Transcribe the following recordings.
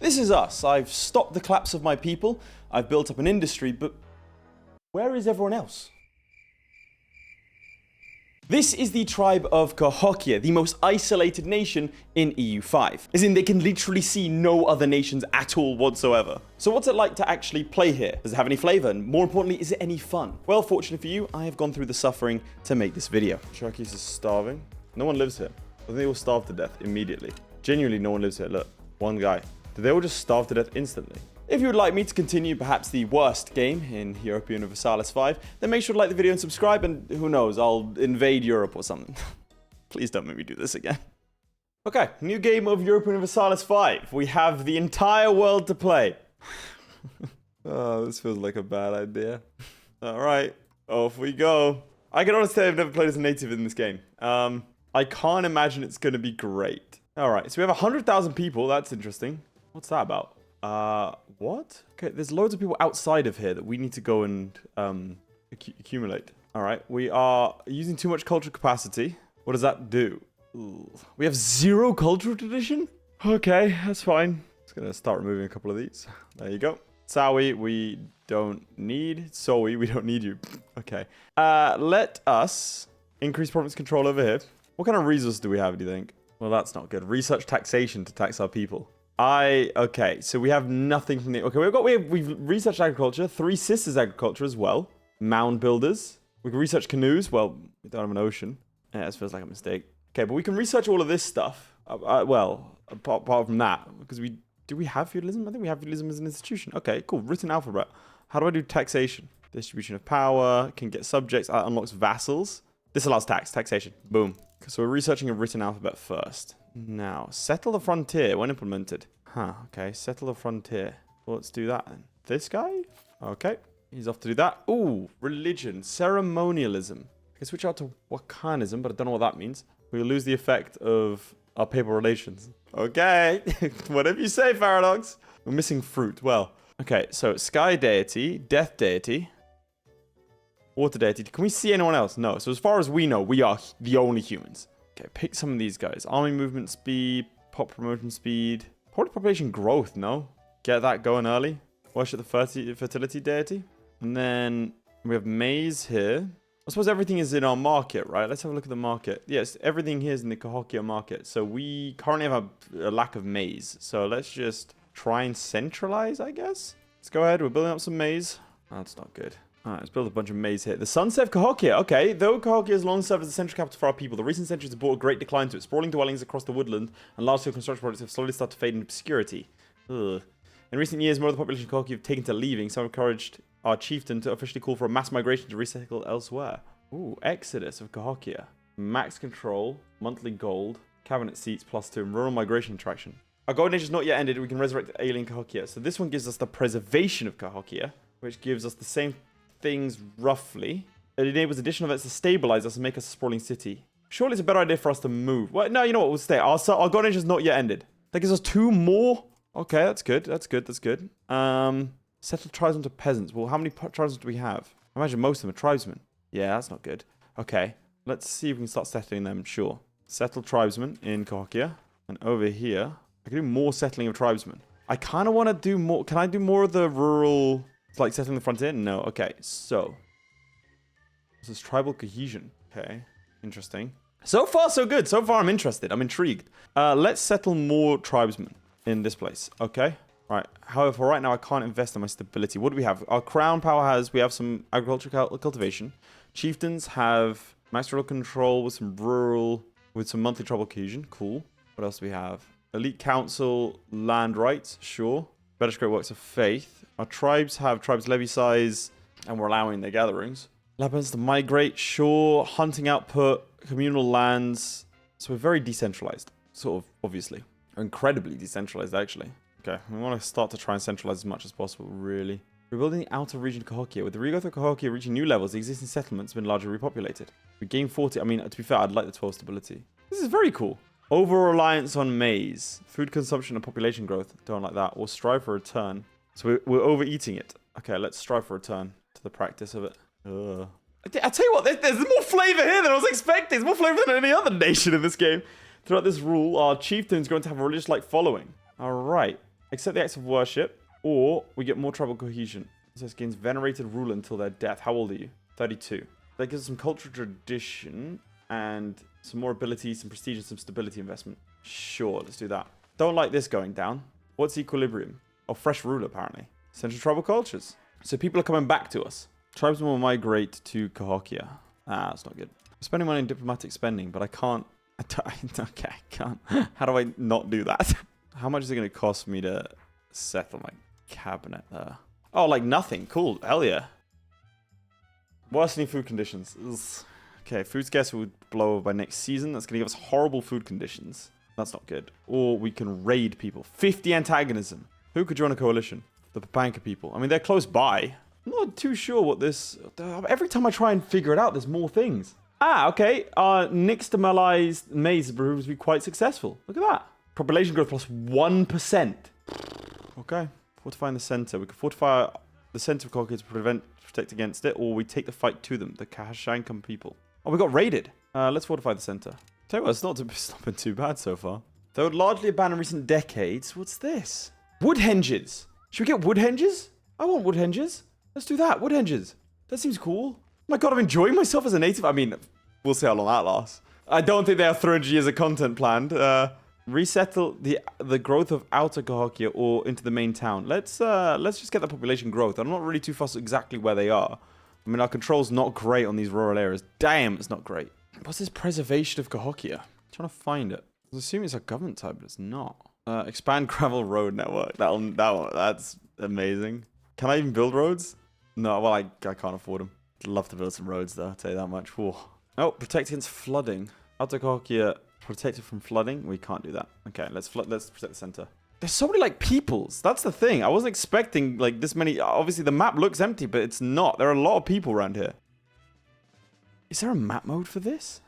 This is us. I've stopped the collapse of my people. I've built up an industry, but where is everyone else? This is the Tribe of Cahokia, the most isolated nation in EU5. As in, they can literally see no other nations at all whatsoever. So what's it like to actually play here? Does it have any flavor? And more importantly, is it any fun? Well, fortunately for you, I have gone through the suffering to make this video. Sharkies is starving. No one lives here. I think they all starve to death immediately. Genuinely, no one lives here. Look, one guy. Did they all just starve to death instantly? If you would like me to continue perhaps the worst game in Europa Universalis 5, then make sure to like the video and subscribe, and who knows, I'll invade Europe or something. Please don't make me do this again. Okay, new game of Europa Universalis 5. We have the entire world to play. Oh, this feels like a bad idea. Alright, off we go. I can honestly say I've never played as a native in this game. I can't imagine it's going to be great. Alright, so we have 100,000 people. That's interesting. What's that about? What? Okay, there's loads of people outside of here that we need to go and accumulate. All right, we are using too much cultural capacity. What does that do? Ooh. We have 0 cultural tradition? Okay, that's fine. Just gonna start removing a couple of these. There you go. Sawi, we don't need. Sowi, we don't need you. Okay. Let us increase province control over here. What kind of resources do we have, do you think? Well, that's not good. Research taxation to tax our people. Okay, so we have nothing from the... Okay, we've researched agriculture. 3 sisters agriculture as well. Mound builders. We can research canoes. Well, we don't have an ocean. Yeah, this feels like a mistake. Okay, but we can research all of this stuff. Well, apart from that. Because do we have feudalism? I think we have feudalism as an institution. Okay, cool. Written alphabet. How do I do taxation? Distribution of power. Can get subjects. Unlocks vassals. This allows taxation. Boom. So we're researching a written alphabet first. Now, settle the frontier when implemented. Huh, okay, settle the frontier. Well, let's do that then. This guy? Okay, he's off to do that. Ooh, religion, ceremonialism. I can switch out to Wakanism, but I don't know what that means. We'll lose the effect of our papal relations. Okay, whatever you say, Paradox. We're missing fruit. Well, okay, so sky deity, death deity, water deity. Can we see anyone else? No, so as far as we know, we are the only humans. Okay, pick some of these guys. Army movement speed, pop promotion speed. Probably population growth, no? Get that going early. Worship the fertility deity. And then we have maize here. I suppose everything is in our market, right? Let's have a look at the market. Yes, everything here is in the Cahokia market. So we currently have a lack of maize. So let's just try and centralize, I guess. Let's go ahead. We're building up some maize. Oh, that's not good. Alright, let's build a bunch of maize here. The sunset of Cahokia. Okay, though Cahokia has long served as the central capital for our people, the recent centuries have brought a great decline to it. Sprawling dwellings across the woodland and large-scale construction projects have slowly started to fade into obscurity. Ugh. In recent years, more of the population of Cahokia have taken to leaving. Some encouraged our chieftain to officially call for a mass migration to resettle elsewhere. Ooh, Exodus of Cahokia. Max control, monthly gold, cabinet seats +2, and rural migration attraction. Our golden age is not yet ended. We can resurrect alien Cahokia. So this one gives us the preservation of Cahokia, which gives us the same things roughly. It enables additional events to stabilize us and make us a sprawling city. Surely it's a better idea for us to move. Well, no, you know what? We'll stay. Our golden age is not yet ended. That gives us 2 more. Okay, that's good. That's good. That's good. Settle tribesmen to peasants. Well, how many tribesmen do we have? I imagine most of them are tribesmen. Yeah, that's not good. Okay, let's see if we can start settling them. Sure. Settle tribesmen in Cahokia. And over here, I can do more settling of tribesmen. I kind of want to do more. Can I do more of the rural... like settling the frontier? No. Okay, so this is tribal cohesion. Okay, interesting. So far, so good. So far, I'm interested. I'm intrigued. Let's settle more tribesmen in this place. Okay. Right. However, right now I can't invest in my stability. What do we have? Our crown power has. We have some agricultural cultivation. Chieftains have max rural control with some rural, with some monthly tribal cohesion. Cool. What else do we have? Elite council, land rights. Sure. Better great works of faith. Our tribes have tribes levy size, and we're allowing their gatherings. Labans to migrate, sure. Hunting output, communal lands. So we're very decentralized, sort of, obviously. Incredibly decentralized, actually. Okay, we want to start to try and centralize as much as possible, really. We're building the outer region of Cahokia. With the regrowth of Cahokia reaching new levels, the existing settlements have been largely repopulated. We gain 40. I mean, to be fair, I'd like the 12 stability. This is very cool. Over-reliance on maize. Food consumption and population growth. Don't like that. We'll strive for a return. So we're overeating it. Okay, let's strive for a return to the practice of it. Ugh. I tell you what, there's more flavor here than I was expecting. There's more flavor than any other nation in this game. Throughout this rule, our chieftain is going to have a religious-like following. All right. Accept the acts of worship, or we get more tribal cohesion. It says gains venerated ruler until their death. How old are you? 32. That gives us some cultural tradition and some more ability, some prestige, and some stability investment. Sure, let's do that. Don't like this going down. What's equilibrium? Oh, fresh ruler, apparently. Central tribal cultures. So people are coming back to us. Tribesmen will migrate to Cahokia. Ah, that's not good. I'm spending money on diplomatic spending, but I can't. Okay, I can't. How do I not do that? How much is it going to cost me to settle my cabinet there? Oh, like nothing. Cool. Hell yeah. Worsening food conditions. Ugh. Okay, food scarcity will blow over by next season. That's going to give us horrible food conditions. That's not good. Or we can raid people. 50 antagonism. Who could join a coalition? The Papanka people. I mean, they're close by. I'm not too sure what this... Every time I try and figure it out, there's more things. Ah, okay. Nixtamalized maize proves to be quite successful. Look at that. Population growth plus 1%. Okay. Fortifying the center. We can fortify the center of Cahokia to protect against it, or we take the fight to them. The Kahashankam people. Oh, we got raided. Let's fortify the center. Tell you what, it's not been too bad so far. Though largely abandoned in recent decades. What's this? Wood henges. Should we get wood henges? I want wood henges. Let's do that. Wood henges. That seems cool. Oh my god, I'm enjoying myself as a native. I mean, we'll see how long that lasts. I don't think they have 300 years of content planned. Resettle the growth of outer Cahokia or into the main town. Let's just get the population growth. I'm not really too fussed exactly where they are. I mean, our control's not great on these rural areas. Damn, it's not great. What's this preservation of Cahokia? I'm trying to find it. I was assuming it's a government type, but it's not. Expand gravel road network. That's amazing. Can I even build roads? No, well, I can't afford them. I'd love to build some roads, though. I'll tell you that much. Whoa. Oh, protect against flooding. Outer Cahokia protected from flooding. We can't do that. Okay, let's protect the center. There's so many, like, peoples. That's the thing. I wasn't expecting, like, this many. Obviously, the map looks empty, but it's not. There are a lot of people around here. Is there a map mode for this?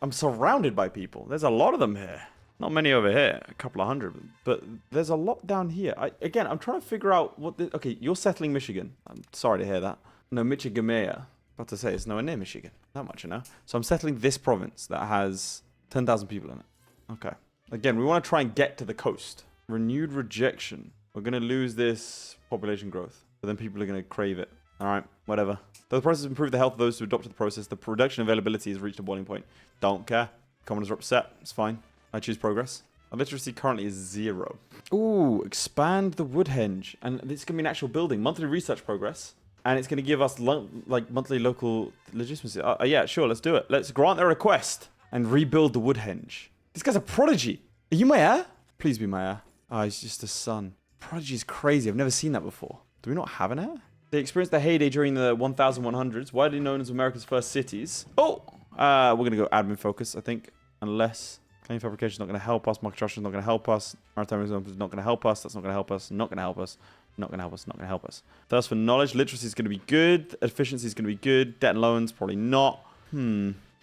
I'm surrounded by people. There's a lot of them here. Not many over here. A couple of hundred. But there's a lot down here. Again, I'm trying to figure out what... Okay, you're settling Michigan. I'm sorry to hear that. No, Michigamea. About to say, it's nowhere near Michigan. Not much, you know? So I'm settling this province that has 10,000 people in it. Okay. Again, we want to try and get to the coast. Renewed rejection. We're going to lose this population growth. But then people are going to crave it. All right, whatever. Though the process has improved the health of those who adopted the process, the production availability has reached a boiling point. Don't care. Commoners are upset. It's fine. I choose progress. Our literacy currently is 0. Ooh, expand the woodhenge. And it's going to be an actual building. Monthly research progress. And it's going to give us like monthly local legitimacy. Yeah, sure, let's do it. Let's grant their request and rebuild the woodhenge. This guy's a prodigy. Are you my heir? Please be my heir. Oh, he's just a son. Prodigy is crazy. I've never seen that before. Do we not have an heir? They experienced their heyday during the 1100s, widely known as America's first cities. Oh! We're going to go admin focus, I think. Unless... Claim fabrication is not going to help us. Market construction is not going to help us. Maritime is not going to help us. That's not going to help us. Not going to help us. Not going to help us. Not going to help us. Thirst for knowledge. Literacy is going to be good. Efficiency is going to be good. Debt and loans, probably not.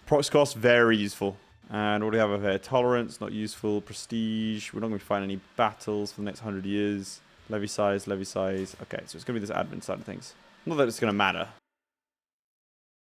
Prox cost, very useful. And what do we have over here? Tolerance, not useful. Prestige. We're not going to be fighting any battles for the next 100 years. Levy size, levy size. Okay, so it's going to be this admin side of things. Not that it's going to matter.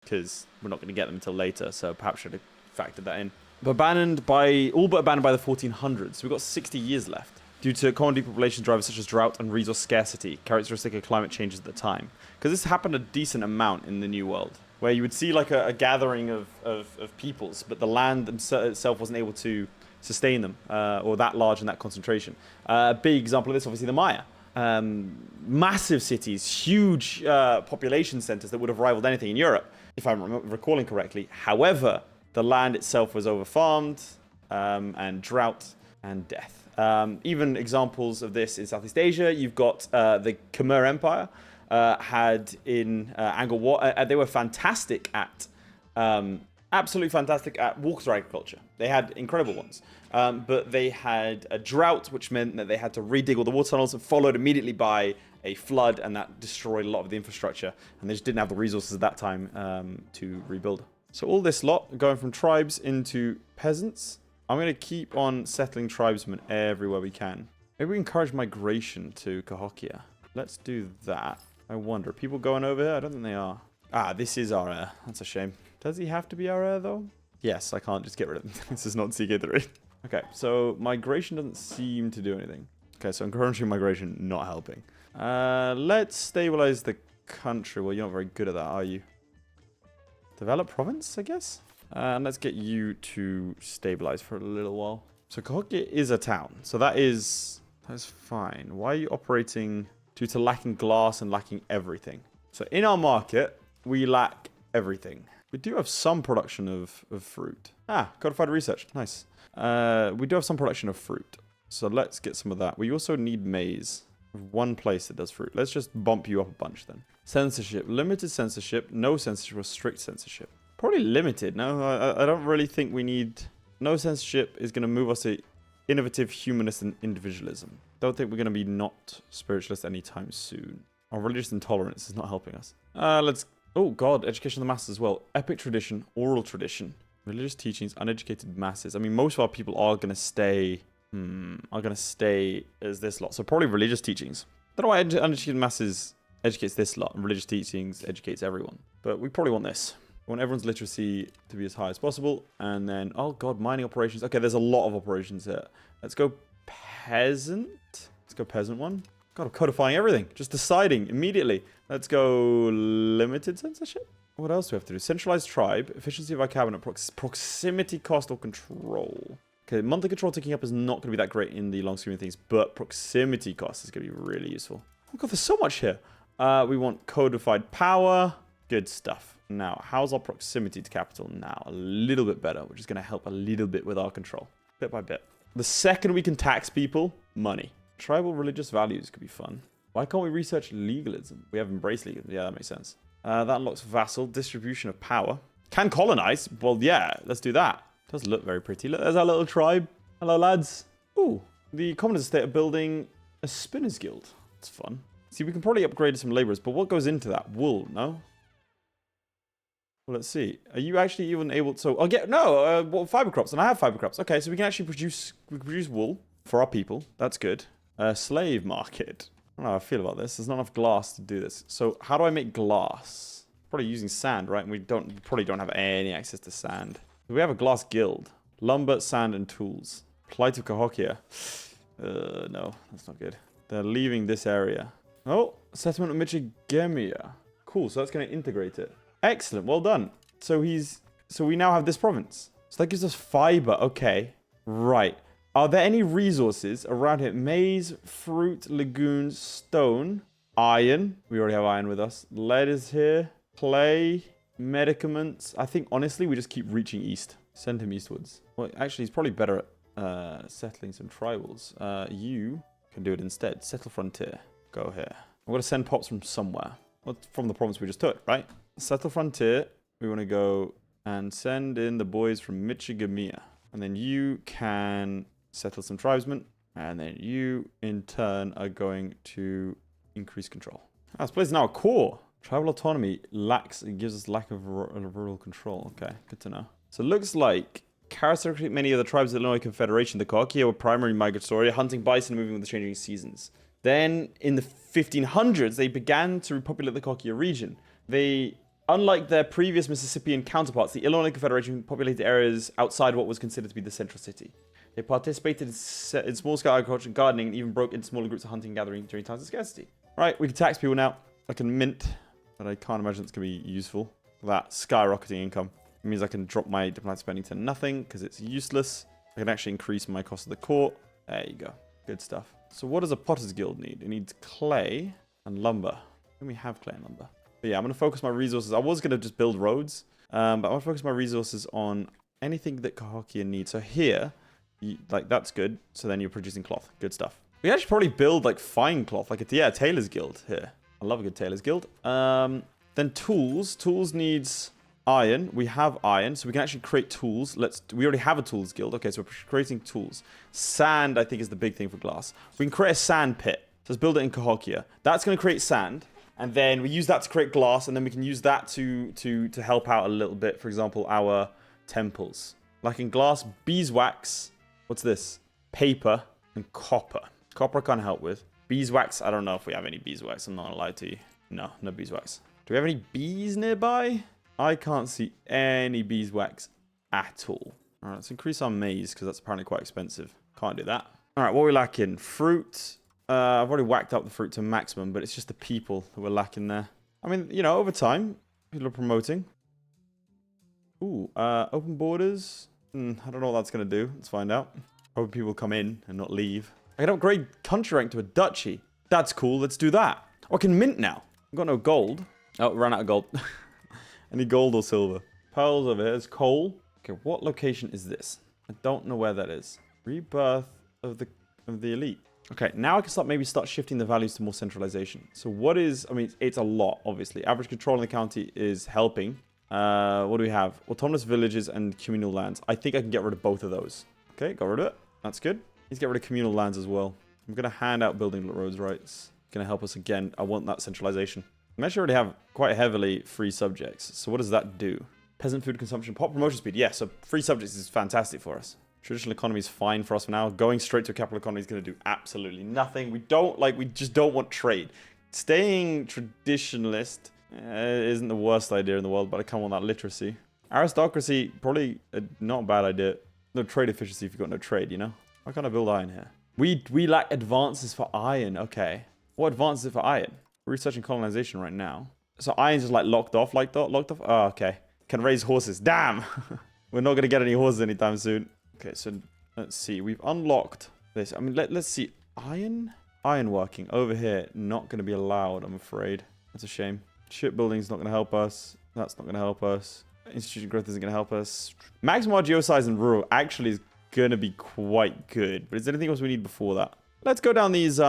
Because we're not going to get them until later. So perhaps should have factored that in. But all but abandoned by the 1400s. So we've got 60 years left. Due to common depopulation drivers such as drought and resource scarcity, characteristic of climate changes at the time. Because this happened a decent amount in the New World. Where you would see like a gathering of peoples, but the land itself wasn't able to sustain them, or that large in that concentration. A big example of this, obviously, the Maya. Massive cities, huge population centers that would have rivaled anything in Europe, if I'm recalling correctly. However, the land itself was overfarmed, and drought and death. Even examples of this in Southeast Asia, you've got the Khmer Empire. Had in Angkor Wat, they were fantastic at, absolutely fantastic at water agriculture. They had incredible ones. But they had a drought, which meant that they had to redig all the water tunnels, and followed immediately by a flood, and that destroyed a lot of the infrastructure. And they just didn't have the resources at that time to rebuild. So all this lot, going from tribes into peasants. I'm going to keep on settling tribesmen everywhere we can. Maybe we encourage migration to Cahokia. Let's do that. I wonder, are people going over here? I don't think they are. Ah, this is our heir. That's a shame. Does he have to be our heir, though? Yes, I can't just get rid of him. This is not CK3. Okay, so migration doesn't seem to do anything. Okay, so encouraging migration, not helping. Let's stabilize the country. Well, you're not very good at that, are you? Develop province, I guess? And let's get you to stabilize for a little while. So Cahokia is a town. So that's fine. Why are you operating due to lacking glass and lacking everything? So in our market, we lack everything. We do have some production of fruit. Codified research. Nice. We do have some production of fruit. So let's get some of that. We also need maize. One place that does fruit. Let's just bump you up a bunch then. Censorship. Limited censorship. No censorship or strict censorship. Probably limited. No, I don't really think we need... No censorship is going to move us to innovative humanist and individualism. Don't think we're going to be not spiritualist anytime soon. Our religious intolerance is not helping us. Let's... Oh god, education of the masses as well. Epic tradition, oral tradition, religious teachings, uneducated masses. I mean, most of our people are going to stay... as this lot. So probably religious teachings. I don't know why uneducated masses educates this lot and religious teachings educates everyone. But we probably want this. We want everyone's literacy to be as high as possible. And then, oh god, mining operations. Okay, there's a lot of operations here. Let's go peasant. Let's go peasant one. God, I'm codifying everything. Just deciding immediately. Let's go limited censorship. What else do we have to do? Centralized tribe. Efficiency of our cabinet. Proximity cost or control. Okay, monthly control ticking up is not going to be that great in the long scheme of things. But proximity cost is going to be really useful. Oh god, there's so much here. We want codified power. Good stuff. Now, how's our proximity to capital now? A little bit better, which is going to help a little bit with our control. Bit by bit. The second we can tax people, money. Tribal religious values could be fun. Why can't we research legalism? We have embraced legalism. Yeah, that makes sense. That unlocks vassal distribution of power. Can colonize? Well, yeah, let's do that. Does look very pretty. Look, there's our little tribe. Hello, lads. Ooh, the commoners estate are building a spinners guild. That's fun. See, we can probably upgrade some laborers, but what goes into that? Wool, no? Well, let's see. Are you actually even able to... So, I'll get... No, well, fiber crops. And I have fiber crops. Okay, so we can actually produce... We can produce wool for our people. That's good. Slave market. I don't know how I feel about this. There's not enough glass to do this. So, how do I make glass? Probably using sand, right? And we probably don't have any access to sand. We have a glass guild. Lumber, sand, and tools. Plight of Cahokia. No, that's not good. They're leaving this area. Oh, settlement of Michigamia. Cool, so that's going to integrate it. Excellent, well done. So we now have this province. So that gives us fiber. Okay, right. Are there any resources around here? Maize, fruit, lagoons, stone, iron. We already have iron with us. Lead is here. Clay, medicaments. I think, honestly, we just keep reaching east. Send him eastwards. Well, actually, he's probably better at settling some tribals. You can do it instead. Settle frontier. Go here. I'm going to send pops from somewhere. Well, from the province we just took, right? Settle frontier. We want to go and send in the boys from Michigamia. And then you can settle some tribesmen. And then you, in turn, are going to increase control. This place is now a core. Tribal autonomy lacks, it gives us lack of rural control. Okay, good to know. So it looks like characteristic many of the tribes of the Illinois Confederation, the Cahokia were primary migratory, hunting bison and moving with the changing seasons. Then, in the 1500s, they began to repopulate the Cahokia region. They, unlike their previous Mississippian counterparts, the Illinois Confederation populated areas outside what was considered to be the central city. They participated in small-scale agriculture and gardening, and even broke into smaller groups of hunting and gathering during times of scarcity. Right, we can tax people now. I can mint, but I can't imagine it's going to be useful. That skyrocketing income. It means I can drop my diplomatic spending to nothing, because it's useless. I can actually increase my cost of the court. There you go. Good stuff. So what does a potter's guild need? It needs clay and lumber. And we have clay and lumber. But yeah, I'm going to focus my resources. I was going to just build roads, but I'm going to focus my resources on anything that Cahokia needs. So here, like, that's good. So then you're producing cloth. Good stuff. We actually probably build, like, fine cloth. Like, a tailor's guild here. I love a good tailor's guild. Then tools. Tools needs iron. We have iron, so we can actually create tools. We already have a tools guild. Okay, so we're creating tools. Sand, I think, is the big thing for glass. We can create a sand pit. So let's build it in Cahokia. That's going to create sand, and then we use that to create glass, and then we can use that to help out a little bit. For example, our temples. Like in glass, beeswax. What's this? Paper and copper. Copper I can't help with. Beeswax, I don't know if we have any beeswax. I'm not going to lie to you. No beeswax. Do we have any bees nearby? I can't see any beeswax at all. All right, let's increase our maize because that's apparently quite expensive. Can't do that. All right, what are we lacking? Fruit. I've already whacked up the fruit to maximum, but it's just the people that we're lacking there. I mean, you know, over time, people are promoting. Ooh, open borders. I don't know what that's going to do. Let's find out. Hope people come in and not leave. I can upgrade country rank to a duchy. That's cool. Let's do that. Oh, I can mint now. I've got no gold. Oh, ran out of gold. Any gold or silver? Pearls over here. There's coal. Okay, what location is this? I don't know where that is. Rebirth of the elite. Okay, now I can start shifting the values to more centralization. So what is, I mean, it's a lot, obviously. Average control in the county is helping. What do we have? Autonomous villages and communal lands. I think I can get rid of both of those. Okay, got rid of it. That's good. Let's get rid of communal lands as well. I'm going to hand out building roads rights. Going to help us again. I want that centralization. I actually already have quite heavily free subjects. So what does that do? Peasant food consumption, pop promotion speed. Yeah, so free subjects is fantastic for us. Traditional economy is fine for us for now. Going straight to a capital economy is going to do absolutely nothing. We just don't want trade. Staying traditionalist isn't the worst idea in the world, but I kind of want that literacy. Aristocracy, probably not a bad idea. No trade efficiency if you've got no trade, you know? Why can't I build iron here? We lack advances for iron. Okay. What advances is it for iron? We're researching colonization right now. So iron's just like locked off like that? Locked off? Oh, okay. Can raise horses. Damn! We're not going to get any horses anytime soon. Okay, so let's see. We've unlocked this. I mean, let's see. Iron? Iron working. Over here. Not going to be allowed, I'm afraid. That's a shame. Shipbuilding's not going to help us. That's not going to help us. Institution growth isn't going to help us. Maximum geo size and rural actually is going to be quite good. But is there anything else we need before that? Let's go down these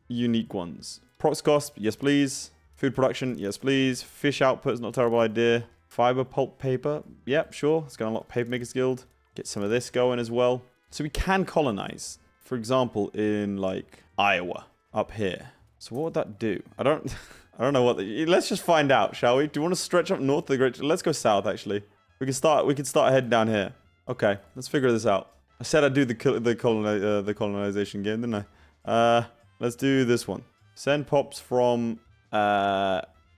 unique ones. Prox cost, yes please. Food production, yes please. Fish output is not a terrible idea. Fiber, pulp, paper. Yep, sure. It's going to unlock Papermakers Guild. Get some of this going as well. So we can colonize. For example, in like Iowa up here. So what would that do? I don't know what. Let's just find out, shall we? Do you want to stretch up north of the Great? Let's go south. Actually, we can start heading down here. Okay, let's figure this out. I said I'd do the colonization game, didn't I? Let's do this one. Send pops from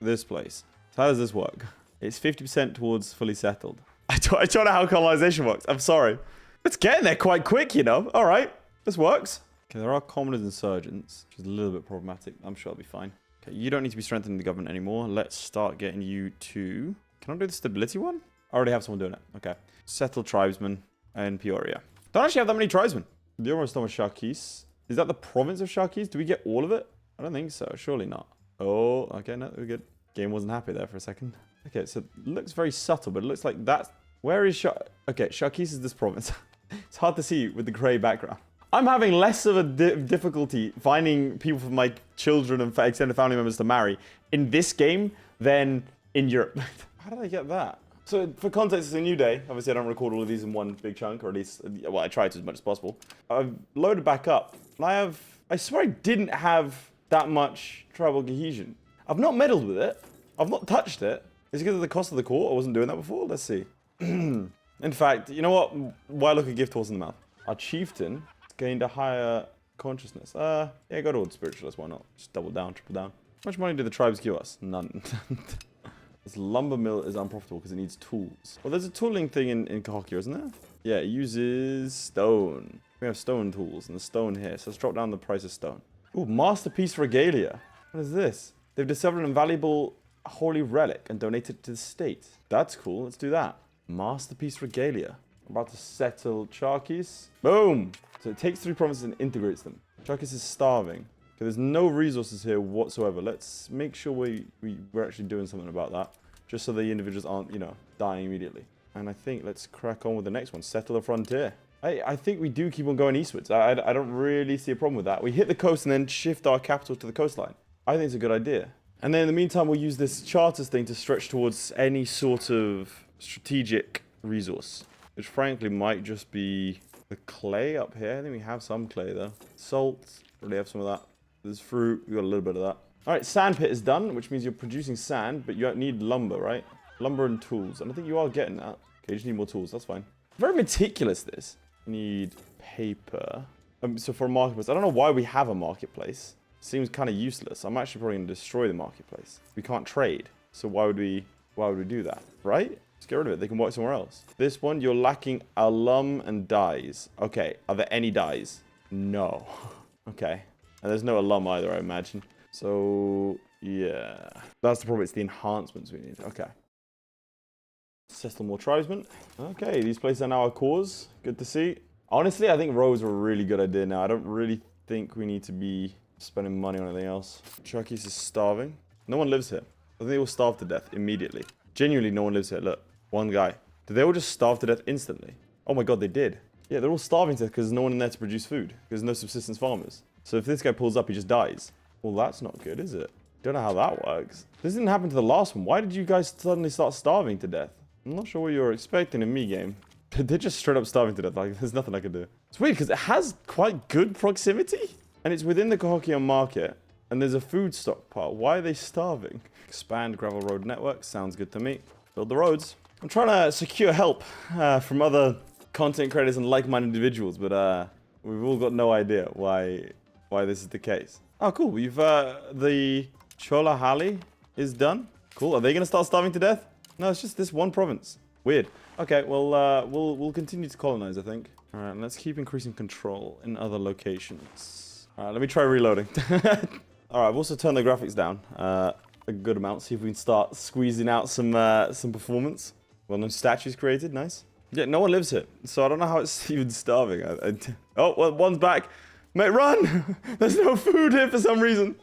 this place. So how does this work? It's 50% towards fully settled. I don't know how colonization works. I'm sorry. It's getting there quite quick, you know. All right, this works. Okay, there are commoners and insurgents, which is a little bit problematic. I'm sure I'll be fine. Okay, you don't need to be strengthening the government anymore. Let's start getting you to... Can I do the stability one? I already have someone doing it. Okay. Settle tribesmen in Peoria. Don't actually have that many tribesmen. The almost done with Sharkis. Is that the province of Sharkis? Do we get all of it? I don't think so. Surely not. Oh, okay. No, we're good. Game wasn't happy there for a second. Okay, so it looks very subtle, but it looks like that's... Where is Okay, Sharkis is this province. It's hard to see with the grey background. I'm having less of a difficulty finding people for my children and extended family members to marry in this game than in Europe. How did I get that? So for context, it's a new day. Obviously, I don't record all of these in one big chunk, or at least, well, I try to as much as possible. I've loaded back up, and I swear I didn't have that much tribal cohesion. I've not meddled with it. I've not touched it. Is it because of the cost of the court? I wasn't doing that before. Let's see. In fact, you know what? Why look a gift horse in the mouth? Our chieftain gained a higher consciousness. Yeah, go to spiritualist. Why not? Just double down, triple down. How much money do the tribes give us? None. This lumber mill is unprofitable because it needs tools. Well, there's a tooling thing in Cahokia, isn't there? Yeah, it uses stone. We have stone tools and the stone here. So let's drop down the price of stone. Ooh, Masterpiece Regalia. What is this? They've discovered an invaluable holy relic and donated it to the state. That's cool. Let's do that. Masterpiece Regalia. I'm about to settle Sharkis. Boom! So it takes 3 provinces and integrates them. Sharkis is starving. Okay, there's no resources here whatsoever. Let's make sure we're actually doing something about that. Just so the individuals aren't, you know, dying immediately. And I think let's crack on with the next one. Settle the frontier. I think we do keep on going eastwards. I don't really see a problem with that. We hit the coast and then shift our capital to the coastline. I think it's a good idea. And then in the meantime, we'll use this charters thing to stretch towards any sort of strategic resource. Which frankly might just be the clay up here. I think we have some clay though. Salt. Already have some of that. There's fruit. We got a little bit of that. Alright, sand pit is done, which means you're producing sand, but you need lumber, right? Lumber and tools. And I think you are getting that. Okay, you just need more tools. That's fine. Very meticulous, this. You need paper. So for a marketplace, I don't know why we have a marketplace. Seems kind of useless. I'm actually probably going to destroy the marketplace. We can't trade. So why would we do that? Right? Just get rid of it. They can work somewhere else. This one, you're lacking alum and dyes. Okay, are there any dyes? No. Okay. And there's no alum either, I imagine. So, yeah. That's the problem. It's the enhancements we need. Okay. Settle more tribesmen. Okay, these places are now our cause. Good to see. Honestly, I think roads were a really good idea now. I don't really think we need to be spending money on anything else. Cherokee is starving. No one lives here. I think they all starve to death immediately. Genuinely, no one lives here. Look, one guy. Did they all just starve to death instantly? Oh my god, they did. Yeah, they're all starving to death because there's no one in there to produce food. Because there's no subsistence farmers. So if this guy pulls up, he just dies. Well, that's not good, is it? Don't know how that works. This didn't happen to the last one. Why did you guys suddenly start starving to death? I'm not sure what you were expecting in me game. They're just straight up starving to death. Like, there's nothing I can do. It's weird because it has quite good proximity. And it's within the Cahokia market. And there's a food stockpile. Why are they starving? Expand gravel road network. Sounds good to me. Build the roads. I'm trying to secure help from other content creators and like-minded individuals. But we've all got no idea why this is the case. Oh, cool. We've the Cholahali is done. Cool. Are they going to start starving to death? No, it's just this one province. Weird. Okay, well, we'll continue to colonize, I think. All right, let's keep increasing control in other locations. All right, let me try reloading. All right, I've also turned the graphics down a good amount. See if we can start squeezing out some performance. Well, no statues created. Nice. Yeah, no one lives here, so I don't know how it's even starving. Oh, well, one's back. Mate, run! There's no food here for some reason.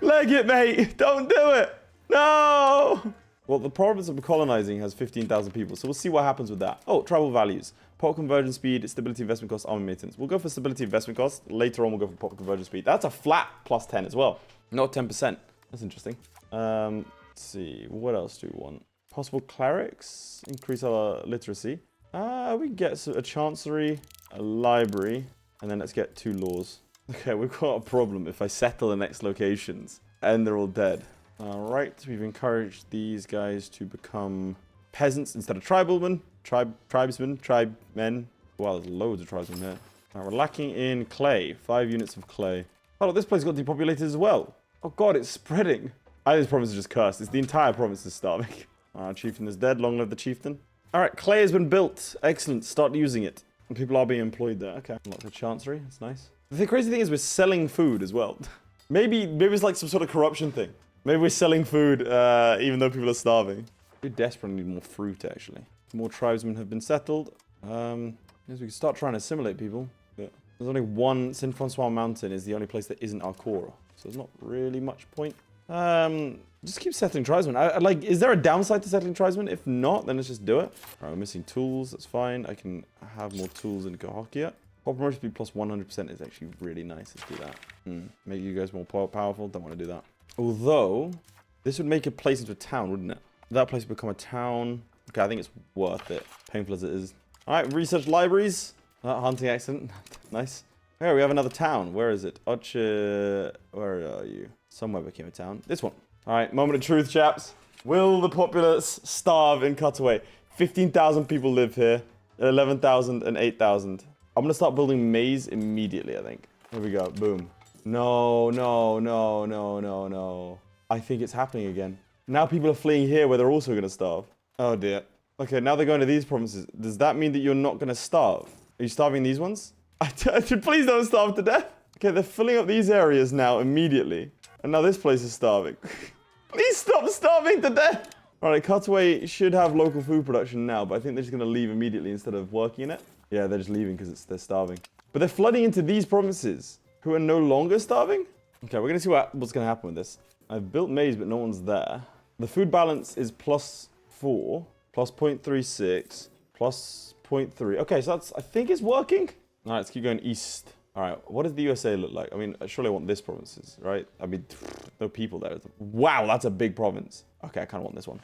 Leg it, mate. Don't do it. No! Well, the province of colonizing has 15,000 people, so we'll see what happens with that. Oh, tribal values. Pop conversion speed, stability investment cost, army maintenance. We'll go for stability investment cost. Later on, we'll go for pop conversion speed. That's a flat plus 10 as well. Not 10%. That's interesting. Let's see. What else do we want? Possible clerics. Increase our literacy. We can get a chancery, a library, and then let's get 2 laws. Okay, we've got a problem if I settle the next locations and they're all dead. Alright, we've encouraged these guys to become peasants instead of tribesmen. Tribemen. Wow, there's loads of tribesmen here. Now, we're lacking in clay. 5 units of clay. Oh, look, this place got depopulated as well. Oh god, it's spreading. I think this province is just cursed. It's the entire province is starving. Alright, chieftain is dead. Long live the chieftain. Alright, clay has been built. Excellent. Start using it. And people are being employed there. Okay. Unlock the chancery. That's nice. The crazy thing is we're selling food as well. maybe it's like some sort of corruption thing. Maybe we're selling food even though people are starving. We desperately need more fruit, actually. More tribesmen have been settled. Guess we can start trying to assimilate people. But there's only one. Saint Francois Mountain is the only place that isn't our core. So there's not really much point. Just keep settling tribesmen. Like, is there a downside to settling tribesmen? If not, then let's just do it. All right, we're missing tools. That's fine. I can have more tools in Cahokia. Pop promotion speed plus 100% is actually really nice. Let's do that. Make you guys more powerful. Don't want to do that. Although, this would make a place into a town, wouldn't it? That place would become a town. Okay, I think it's worth it. Painful as it is. All right, research libraries. Hunting accident. Nice. Here, we have another town. Where is it? Where are you? Somewhere became a town. This one. All right, moment of truth, chaps. Will the populace starve in Cutaway? 15,000 people live here. 11,000 and 8,000. I'm going to start building maize immediately, I think. Here we go. Boom. No. I think it's happening again. Now people are fleeing here where they're also going to starve. Oh, dear. Okay, now they're going to these provinces. Does that mean that you're not going to starve? Are you starving these ones? Please don't starve to death. Okay, they're filling up these areas now immediately. And now this place is starving. Please stop starving to death. All right, Cutaway should have local food production now, but I think they're just going to leave immediately instead of working in it. Yeah, they're just leaving because they're starving. But they're flooding into these provinces who are no longer starving. Okay, we're going to see what's going to happen with this. I've built maize, but no one's there. The food balance is +4, plus 0.36, plus 0.3. Okay, so that's, I think it's working. All right, let's keep going east. All right, what does the USA look like? I mean, surely I want this provinces, right? I mean, no people there. Wow, that's a big province. Okay, I kind of want this one.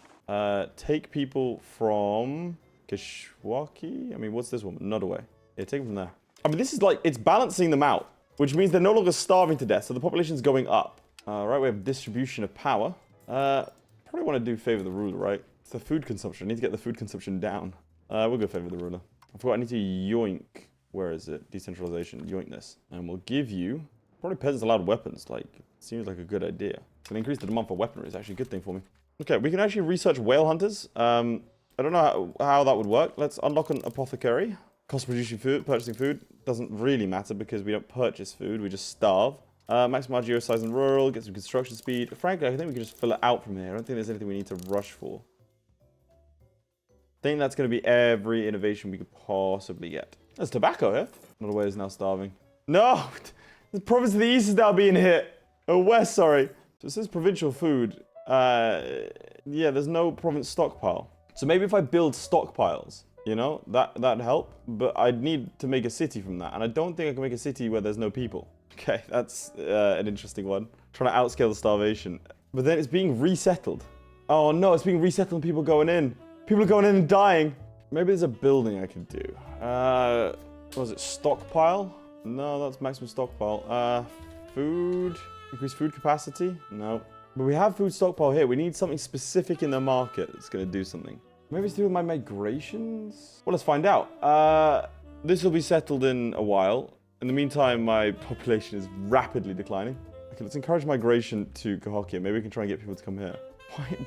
Take people from Kishwaukee. I mean, what's this one? Another way. Yeah, take them from there. I mean, this is like, it's balancing them out, which means they're no longer starving to death, so the population's going up. Right, we have distribution of power. Probably want to do favor the ruler, right? It's the food consumption. I need to get the food consumption down. We'll go favor the ruler. I forgot I need to yoink. Where is it? Decentralization. Yoink this. And we'll give you... Probably peasants allowed weapons. Like, seems like a good idea. So increase the demand for weaponry is actually a good thing for me. Okay, we can actually research whale hunters. I don't know how that would work. Let's unlock an apothecary. Cost of producing food, purchasing food doesn't really matter because we don't purchase food, we just starve. Maximize geo size in rural, get some construction speed. Frankly, I think we can just fill it out from here. I don't think there's anything we need to rush for. I think that's going to be every innovation we could possibly get. There's tobacco here. Norway is now starving. No! The province of the east is now being hit. Oh, west, sorry. So it says provincial food. Yeah, there's no province stockpile. So maybe if I build stockpiles, you know, that'd help. But I'd need to make a city from that. And I don't think I can make a city where there's no people. Okay, that's an interesting one. Trying to outscale the starvation. But then it's being resettled. Oh no, it's being resettled and people going in. People are going in and dying. Maybe there's a building I could do. What was it? Stockpile? No, that's maximum stockpile. Food? Increase food capacity? No. But we have food stockpile here. We need something specific in the market that's going to do something. Maybe it's to do with my migrations? Well, let's find out. This will be settled in a while. In the meantime, my population is rapidly declining. Okay, let's encourage migration to Cahokia. Maybe we can try and get people to come here.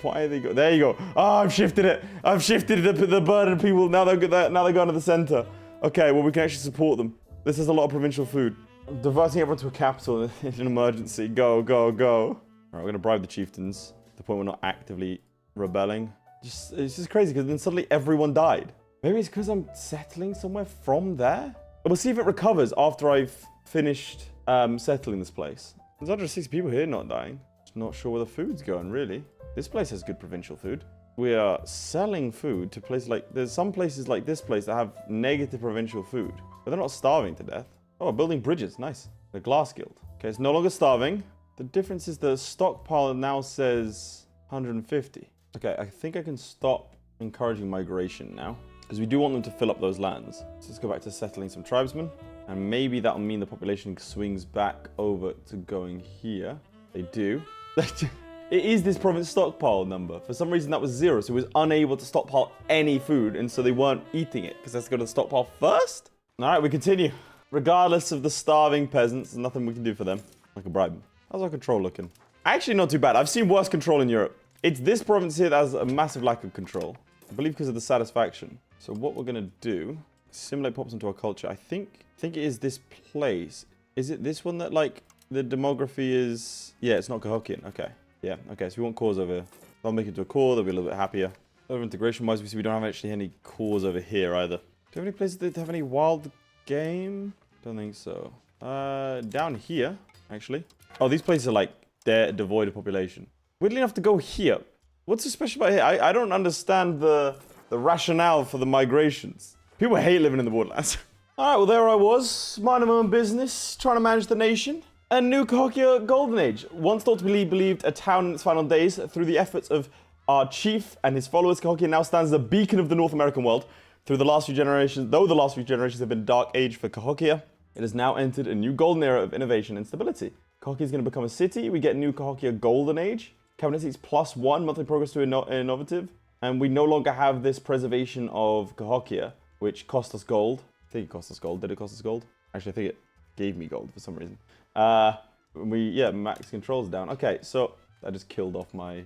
Why are they go? There you go. Oh, I've shifted it. I've shifted the burden of people. Now they're going to the center. Okay, well, we can actually support them. This is a lot of provincial food. I'm diverting everyone to a capital in an emergency. Go, go, go. All right, we're going to bribe the chieftains to the point we're not actively rebelling. It's just crazy because then suddenly everyone died. Maybe it's because I'm settling somewhere from there? We'll see if it recovers after I've finished settling this place. There's 160 people here not dying. Just not sure where the food's going, really. This place has good provincial food. We are selling food to places like... There's some places like this place that have negative provincial food. But they're not starving to death. Oh, building bridges. Nice. The Glass Guild. Okay, it's no longer starving. The difference is the stockpile now says 150. Okay, I think I can stop encouraging migration now. Because we do want them to fill up those lands. So let's go back to settling some tribesmen. And maybe that'll mean the population swings back over to going here. They do. It is this province stockpile number. For some reason that was 0, so it was unable to stockpile any food, and so they weren't eating it, because that's going to the stockpile first. Alright, we continue. Regardless of the starving peasants, there's nothing we can do for them. I can bribe them. How's our control looking? Actually, not too bad. I've seen worse control in Europe. It's this province here that has a massive lack of control. I believe because of the satisfaction. So what we're going to do, simulate pops into our culture. I think it is this place. Is it this one that, like, the demography is... Yeah, it's not Cahokian. Okay. Yeah, okay, so we want cores over here. I'll make it to a core, they'll be a little bit happier. Over integration-wise, we see we don't have actually any cores over here either. Do we have any places that have any wild game? Don't think so. Down here, actually. Oh, these places are like, they're devoid of population. Weirdly enough to go here. What's so special about here? I don't understand the rationale for the migrations. People hate living in the borderlands. Alright, well there I was, minding my own business, trying to manage the nation. A new Cahokia Golden Age, once thought to be believed a town in its final days, through the efforts of our chief and his followers, Cahokia now stands as a beacon of the North American world. Though the last few generations have been a dark age for Cahokia, it has now entered a new golden era of innovation and stability. Cahokia is going to become a city. We get new Cahokia Golden Age. Cabinet seats +1, monthly progress to innovative. And we no longer have this preservation of Cahokia, which cost us gold. I think it cost us gold. Did it cost us gold? Actually, I think it gave me gold for some reason. Max controls down. Okay, so I just killed off my...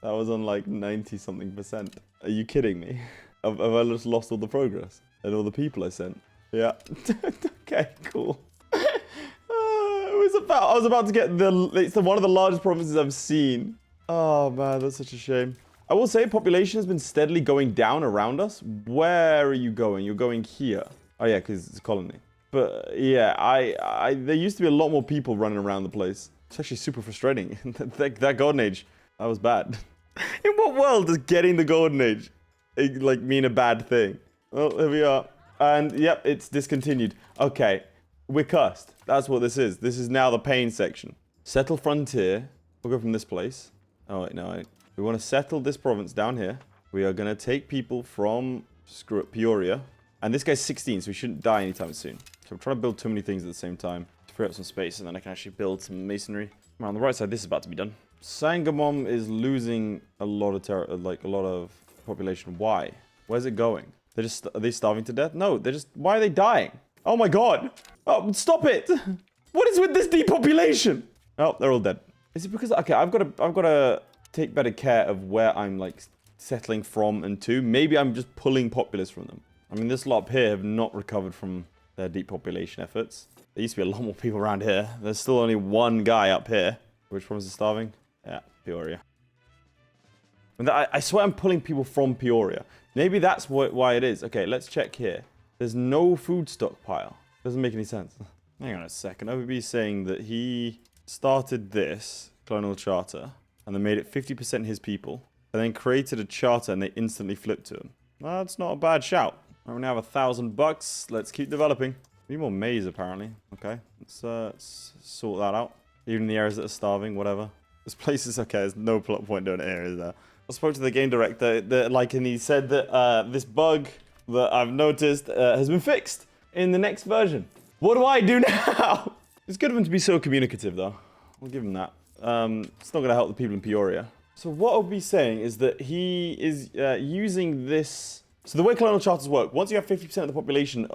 That was on like 90-something%. Are you kidding me? Have I just lost all the progress? And all the people I sent? Yeah. Okay, cool. I was about to get it's one of the largest provinces I've seen. Oh man, that's such a shame. I will say population has been steadily going down around us. Where are you going? You're going here. Oh yeah, because it's a colony. But yeah, there used to be a lot more people running around the place. It's actually super frustrating. that Golden Age, that was bad. In what world does getting the Golden Age like mean a bad thing? Well, here we are. And yep, it's discontinued. Okay, we're cursed. That's what this is. This is now the pain section. Settle frontier. We'll go from this place. Oh wait, no. We want to settle this province down here. We are going to take people from, screw it, Peoria. And this guy's 16, so we shouldn't die anytime soon. So I'm trying to build too many things at the same time to free up some space, and then I can actually build some masonry. On the right side, this is about to be done. Sangamon is losing a lot of population. Why? Where's it going? Are they starving to death? No, why are they dying? Oh my god! Oh, stop it! What is with this depopulation? Oh, they're all dead. Is it because, okay, I've got to take better care of where I'm like settling from and to. Maybe I'm just pulling populace from them. I mean, this lot up here have not recovered from their depopulation efforts. There used to be a lot more people around here. There's still only one guy up here. Which province is starving? Yeah, Peoria. And I swear I'm pulling people from Peoria. Maybe that's why it is. Okay, let's check here. There's no food stockpile. Doesn't make any sense. Hang on a second. OBB is saying that he started this colonial charter and then made it 50% his people and then created a charter and they instantly flipped to him. Well, that's not a bad shout. Right, we now have $1,000. Let's keep developing. Need more maize, apparently. Okay, let's sort that out. Even in the areas that are starving, whatever. This place is okay. There's no plot point doing it here, is there? I spoke to the game director, and he said that this bug that I've noticed has been fixed in the next version. What do I do now? It's good of him to be so communicative, though. I'll give him that. It's not going to help the people in Peoria. So what I'll be saying is that he is using this. So the way colonial charters work, once you have 50% of the population,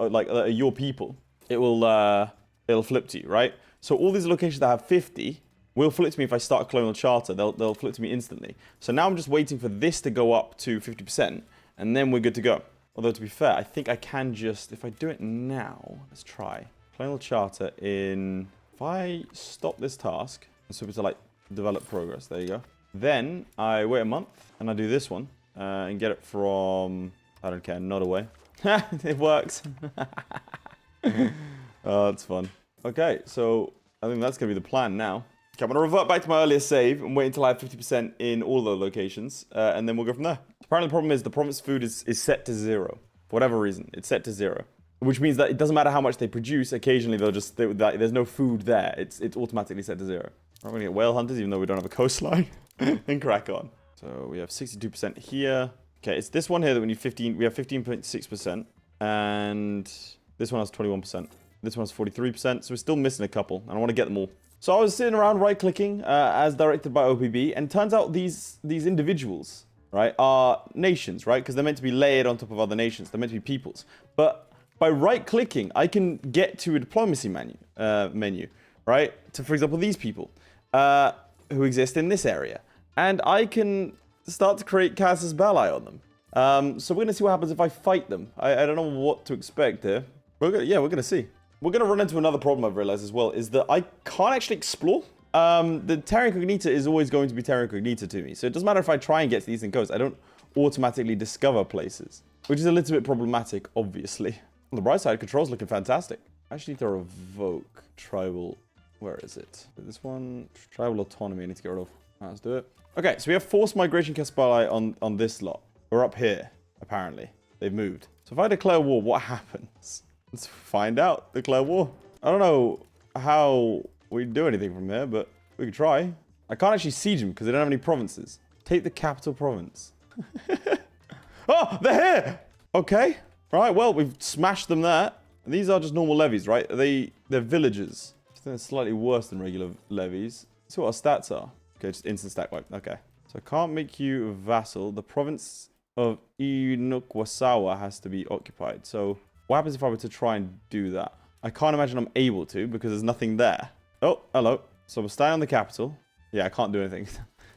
your people, it'll flip to you, right? So all these locations that have 50 will flip to me if I start a colonial charter. They'll flip to me instantly. So now I'm just waiting for this to go up to 50%, and then we're good to go. Although, to be fair, I think I can just, if I do it now, let's try. Colonial charter in, if I stop this task, and switch to, develop progress, there you go. Then I wait a month, and I do this one, and get it from, I don't care, not away. It works. Oh, that's fun. Okay, so I think that's going to be the plan now. Okay, I'm going to revert back to my earlier save and wait until I have 50% in all the locations, and then we'll go from there. Apparently the problem is the province food is set to 0. For whatever reason, it's set to 0. Which means that it doesn't matter how much they produce, occasionally there's no food there. It's automatically set to 0. We're going to get whale hunters even though we don't have a coastline. And crack on. So we have 62% here. Okay, it's this one here that we need 15. We have 15.6%. And this one has 21%. This one has 43%. So we're still missing a couple. And I want to get them all. So I was sitting around right-clicking as directed by OPB. And turns out these individuals, right, are nations, right? Because they're meant to be layered on top of other nations. They're meant to be peoples. But by right-clicking, I can get to a diplomacy menu, right? To, for example, these people who exist in this area. And I can start to create casus belli on them. So we're going to see what happens if I fight them. I don't know what to expect here. We're going to see. We're going to run into another problem I've realized as well, is that I can't actually explore. The terra incognita is always going to be terra incognita to me. So it doesn't matter if I try and get to the eastern coast. I don't automatically discover places, which is a little bit problematic, obviously. On the bright side, control's looking fantastic. I actually need to revoke tribal. Where is it? This one, tribal autonomy I need to get rid of. Right, let's do it. Okay, so we have forced migration Caspali on this lot. We're up here, apparently. They've moved. So if I declare war, what happens? Let's find out. Declare war. I don't know how we do anything from here, but we could try. I can't actually siege them because they don't have any provinces. Take the capital province. Oh, they're here! Okay. Right, well, we've smashed them there. These are just normal levies, right? They're villagers. I think they're slightly worse than regular levies. Let's see what our stats are. Okay, just instant stack wipe. Okay. So I can't make you a vassal. The province of Inukwasawa has to be occupied. So what happens if I were to try and do that? I can't imagine I'm able to because there's nothing there. Oh, hello. So we're staying on the capital. Yeah, I can't do anything.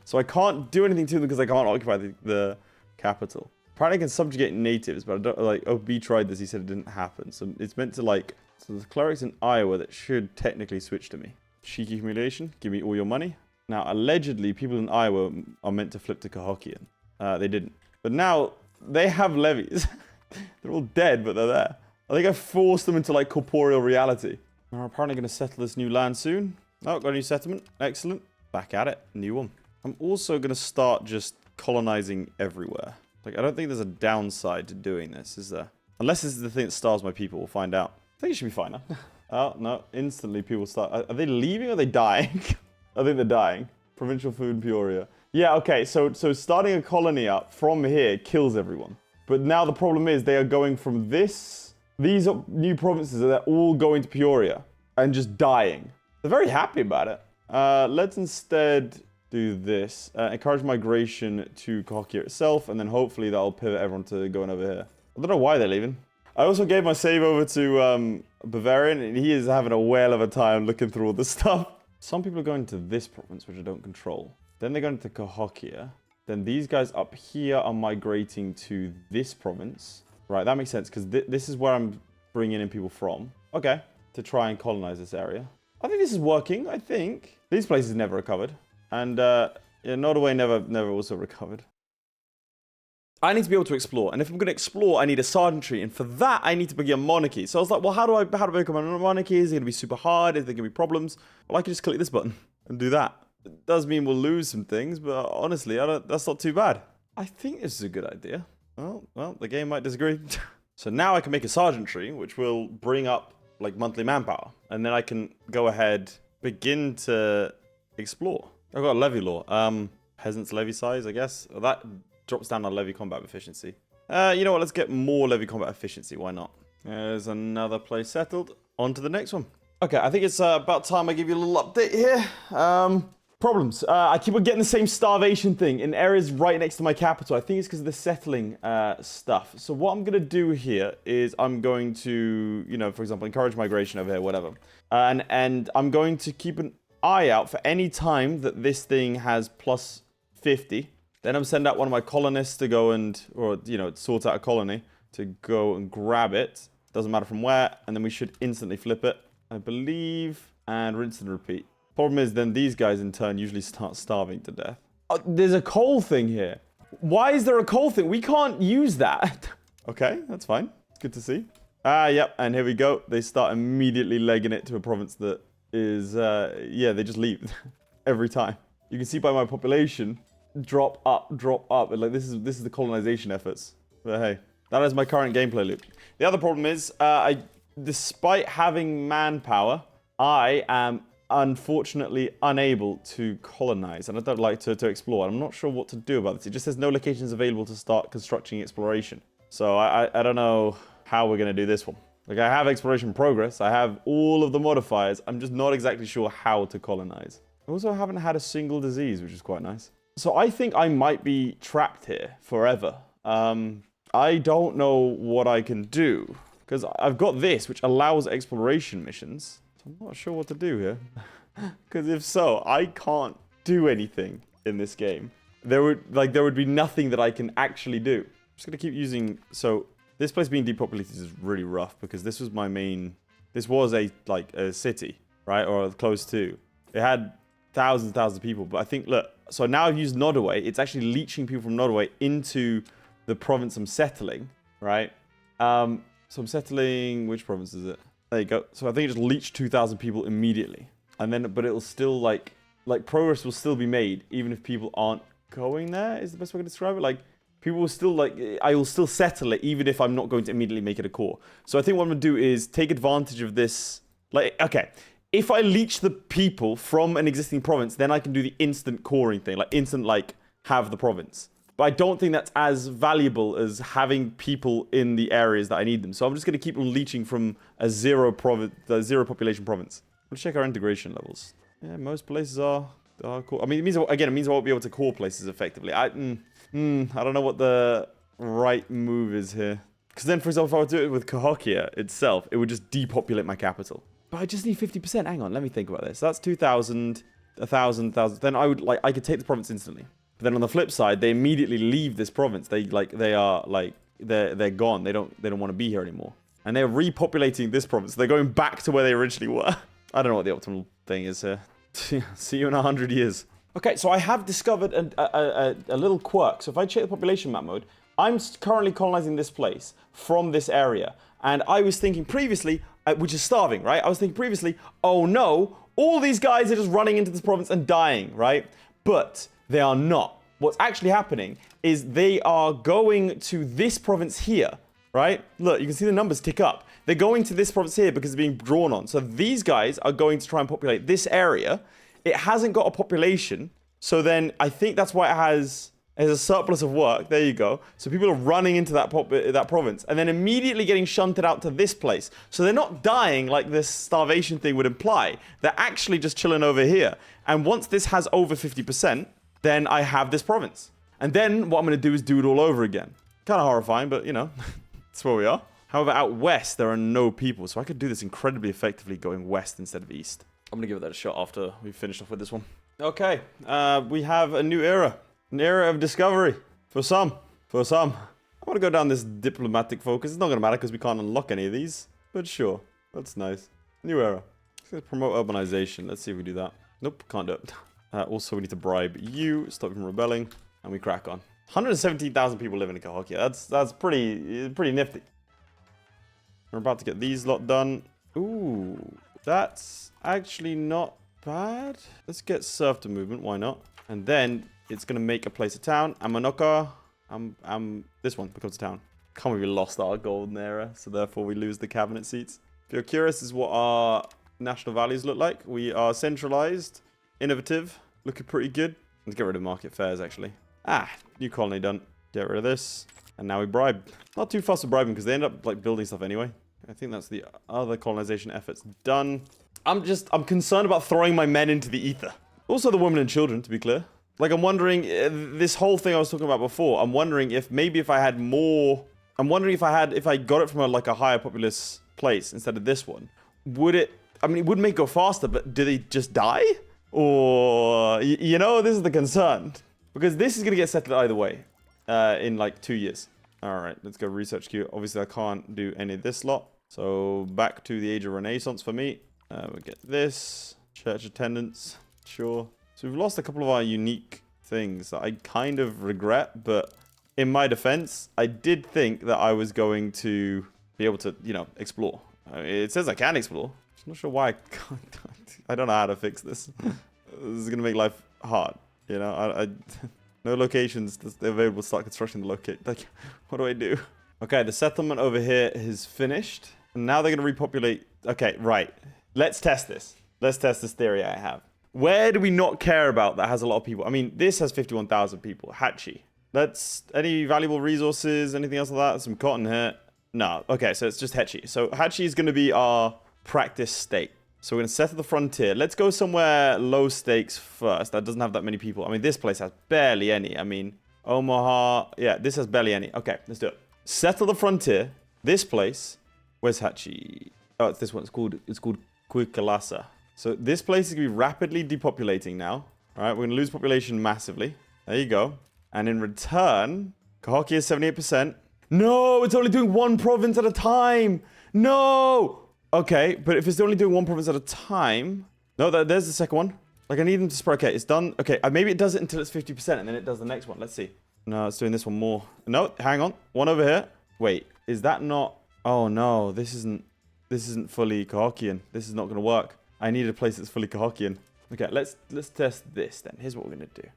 So I can't do anything to them because I can't occupy the capital. Apparently I can subjugate natives, but I don't, OB tried this, he said it didn't happen. So it's meant to so the clerics in Iowa that should technically switch to me. Cheeky humiliation, give me all your money. Now, allegedly, people in Iowa are meant to flip to Cahokia. They didn't. But now, they have levies. They're all dead, but they're there. I think I forced them into, corporeal reality. We're apparently going to settle this new land soon. Oh, got a new settlement. Excellent. Back at it. New one. I'm also going to start just colonizing everywhere. I don't think there's a downside to doing this, is there? Unless this is the thing that starves my people. We'll find out. I think it should be fine now. Oh, no. Instantly, people start... Are they leaving or are they dying? I think they're dying. Provincial food in Peoria. Yeah, okay. So starting a colony up from here kills everyone. But now the problem is they are going from this... These new provinces, they're all going to Peoria and just dying. They're very happy about it. Let's instead do this. Encourage migration to Cahokia itself, and then hopefully that'll pivot everyone to going over here. I don't know why they're leaving. I also gave my save over to Bavarian, and he is having a whale of a time looking through all this stuff. Some people are going to this province, which I don't control. Then they're going to Cahokia. Then these guys up here are migrating to this province. Right, that makes sense, because this is where I'm bringing in people from. Okay, to try and colonize this area. I think this is working, I think. These places never recovered. And, yeah, Norway never also recovered. I need to be able to explore, and if I'm going to explore, I need a sergeantry, and for that, I need to begin a monarchy. So I was like, well, how do I become a monarchy? Is it going to be super hard? Is there going to be problems? Well, I can just click this button and do that. It does mean we'll lose some things, but honestly, that's not too bad. I think this is a good idea. Well, the game might disagree. So now I can make a sergeantry, which will bring up, like, monthly manpower, and then I can go ahead, begin to explore. I've got a levy law. Peasants levy size, I guess. Well, that drops down our levy combat efficiency. You know what? Let's get more levy combat efficiency. Why not? There's another place settled. On to the next one. Okay, I think it's about time I give you a little update here. Problems. I keep on getting the same starvation thing in areas right next to my capital. I think it's because of the settling stuff. So what I'm going to do here is I'm going to, you know, for example, encourage migration over here, whatever. And I'm going to keep an eye out for any time that this thing has plus 50. Then I'm send out one of my colonists to go and, or, you know, sort out a colony to go and grab it. Doesn't matter from where. And then we should instantly flip it, I believe, and rinse and repeat. Problem is, then these guys in turn usually start starving to death. There's a coal thing here. Why is there a coal thing? We can't use that. Okay, that's fine. It's good to see. Yep, and here we go. They start immediately legging it to a province that is, yeah, they just leave every time. You can see by my population, drop up. And like, this is the colonization efforts. But hey, that is my current gameplay loop. The other problem is, despite having manpower, I am unfortunately unable to colonize, and I don't like to explore. I'm not sure what to do about this. It just says no locations available to start constructing exploration. So I don't know how we're going to do this one. Like, I have exploration progress. I have all of the modifiers. I'm just not exactly sure how to colonize. I also haven't had a single disease, which is quite nice. So I think I might be trapped here forever. I don't know what I can do, because I've got this, which allows exploration missions. I'm not sure what to do here. Because if so, I can't do anything in this game. There would be nothing that I can actually do. I'm just going to keep using... So, this place being depopulated is really rough, because this was my main... This was a city, right? Or close to. It had thousands of people. But I think, look... So now I've used Norway. It's actually leeching people from Norway into the province I'm settling, right? So I'm settling... Which province is it? There you go. So I think it just leached 2,000 people immediately. And then, but it'll still, like progress will still be made, even if people aren't going there, is the best way to describe it. Like, people will still, I will still settle it, even if I'm not going to immediately make it a core. So I think what I'm going to do is take advantage of this. Like, okay, if I leech the people from an existing province, then I can do the instant coring thing. Like, instant, have the province. But I don't think that's as valuable as having people in the areas that I need them. So I'm just going to keep on leeching from a zero population province. Let's check our integration levels. Yeah, most places are cool. I mean, it means I won't be able to core places effectively. I don't know what the right move is here. Because then, for example, if I were to do it with Cahokia itself, it would just depopulate my capital. But I just need 50%. Hang on, let me think about this. So that's 2,000, 1,000. Then I could take the province instantly. But then on the flip side, they immediately leave this province. They're gone. They don't want to be here anymore. And they're repopulating this province. They're going back to where they originally were. I don't know what the optimal thing is here. See you in 100 years. Okay, so I have discovered a little quirk. So if I check the population map mode, I'm currently colonizing this place from this area. And I was thinking previously, which is starving, right? I was thinking previously, oh no, all these guys are just running into this province and dying, right? But they are not. What's actually happening is they are going to this province here, right? Look, you can see the numbers tick up. They're going to this province here because it's being drawn on. So these guys are going to try and populate this area. It hasn't got a population. So then I think that's why it has a surplus of work. There you go. So people are running into that province and then immediately getting shunted out to this place. So they're not dying like this starvation thing would imply. They're actually just chilling over here. And once this has over 50%, then I have this province. And then what I'm going to do is do it all over again. Kind of horrifying, but you know, that's where we are. However, out west, there are no people. So I could do this incredibly effectively going west instead of east. I'm going to give that a shot after we finish off with this one. Okay, we have a new era. An era of discovery. For some. I want to go down this diplomatic focus. It's not going to matter because we can't unlock any of these. But sure, that's nice. New era. Let's promote urbanization. Let's see if we do that. Nope, can't do it. Also, we need to bribe you, stop you from rebelling, and we crack on. 117,000 people living in Cahokia. That's pretty nifty. We're about to get these lot done. Ooh, that's actually not bad. Let's get serfdom movement. Why not? And then it's gonna make a place a town. Amanoka. This one becomes a town. Can't believe we lost our golden era, so therefore we lose the cabinet seats. If you're curious, this is what our national values look like. We are centralized, innovative, looking pretty good. Let's get rid of market fairs, actually. New colony done. Get rid of this. And now we bribe. Not too fast with bribing because they end up like building stuff anyway. I think that's the other colonization efforts done. I'm concerned about throwing my men into the ether. Also the women and children, to be clear. Like, I'm wondering, this whole thing I was talking about before, I'm wondering if maybe if I had more... I'm wondering if I got it from a higher populous place instead of this one, would it... I mean, it would make it go faster, but do they just die? Or, you know, this is the concern. Because this is going to get settled either way in like 2 years. All right, let's go research queue. Obviously, I can't do any of this lot. So back to the Age of Renaissance for me. We get this. Church attendance. Sure. So we've lost a couple of our unique things that I kind of regret. But in my defense, I did think that I was going to be able to, you know, explore. I mean, it says I can explore. I'm not sure why I can't. I don't know how to fix this. This is going to make life hard. You know, no locations available to start constructing the locate. Like, what do I do? Okay, the settlement over here is finished. And now they're going to repopulate. Okay, right. Let's test this. Let's test this theory I have. Where do we not care about that has a lot of people? I mean, this has 51,000 people. Hachi. Any valuable resources, anything else like that? Some cotton here. No. Okay, so it's just Hachi. So Hachi is going to be our practice state. So we're going to settle the frontier. Let's go somewhere low stakes first. That doesn't have that many people. I mean, this place has barely any. I mean, Omaha. Yeah, this has barely any. Okay, let's do it. Settle the frontier. This place. Where's Hachi? Oh, it's this one. It's called Quikalasa. So this place is going to be rapidly depopulating now. All right, we're going to lose population massively. There you go. And in return, Cahokia is 78%. No, it's only doing one province at a time. No. Okay, but if it's only doing one province at a time... No, there's the second one. Like, I need them to spread. Okay, it's done. Okay, maybe it does it until it's 50%, and then it does the next one. Let's see. No, it's doing this one more. No, hang on. One over here. Wait, is that not... Oh, no, this isn't fully Cahokian. This is not going to work. I need a place that's fully Cahokian. Okay, let's test this, then. Here's what we're going to do.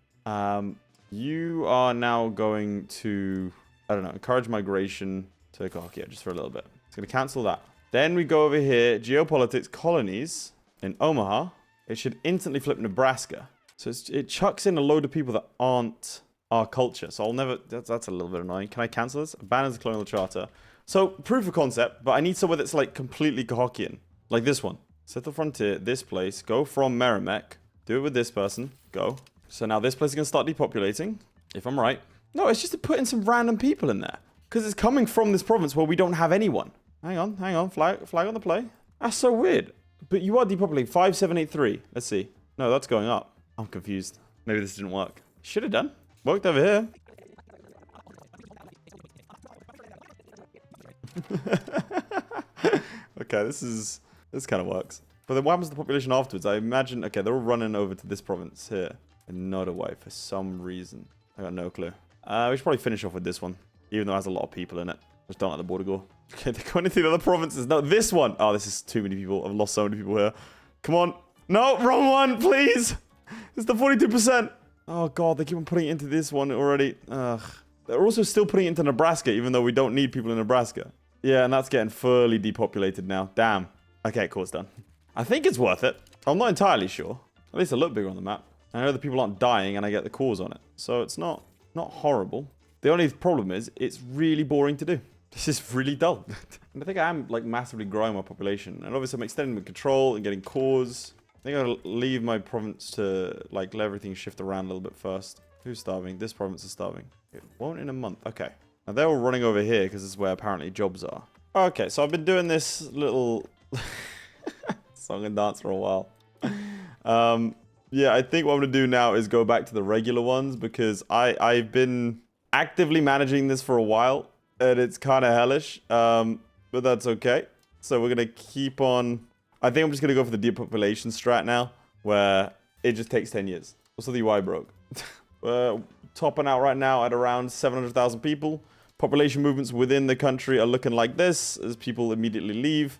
You are now going to... I don't know, encourage migration to Cahokia just for a little bit. It's going to cancel that. Then we go over here, geopolitics, colonies in Omaha. It should instantly flip Nebraska. So it chucks in a load of people that aren't our culture. So I'll never, that's a little bit annoying. Can I cancel this? Abandons the colonial charter. So proof of concept, but I need somewhere that's like completely Cahokian. Like this one. Set the frontier, this place, go from Merrimack. Do it with this person, go. So now this place is going to start depopulating, if I'm right. No, it's just to put in some random people in there. Because it's coming from this province where we don't have anyone. Hang on. Flag on the play. That's so weird. But you are depopulating. 5783. Let's see. No, that's going up. I'm confused. Maybe this didn't work. Should have done. Worked over here. Okay, this kind of works. But then what happens to the population afterwards? I imagine... Okay, they're all running over to this province here. And not away for some reason. I got no clue. We should probably finish off with this one. Even though it has a lot of people in it. Just don't let the border go. Okay, they're going into the other provinces. No, this one. Oh, this is too many people. I've lost so many people here. Come on. No, wrong one, please. It's the 42%. Oh, God, they keep on putting it into this one already. Ugh. They're also still putting it into Nebraska, even though we don't need people in Nebraska. Yeah, and that's getting fully depopulated now. Damn. Okay, cool, it's done. I think it's worth it. I'm not entirely sure. At least it look bigger on the map. I know the people aren't dying, and I get the cores on it. So it's not horrible. The only problem is, it's really boring to do. This is really dull. And I think I am, like, massively growing my population. And obviously I'm extending my control and getting cores. I think I'll leave my province to, like, let everything shift around a little bit first. Who's starving? This province is starving. It won't in a month. Okay. Now they're all running over here because this is where apparently jobs are. Okay, so I've been doing this little song and dance for a while. Yeah, I think what I'm going to do now is go back to the regular ones because I've been actively managing this for a while. and it's kind of hellish, but that's okay. So we're going to keep on. I think I'm just going to go for the depopulation strat now, where it just takes 10 years. Also, the UI broke. Topping out right now at around 700,000 people. Population movements within the country are looking like this as people immediately leave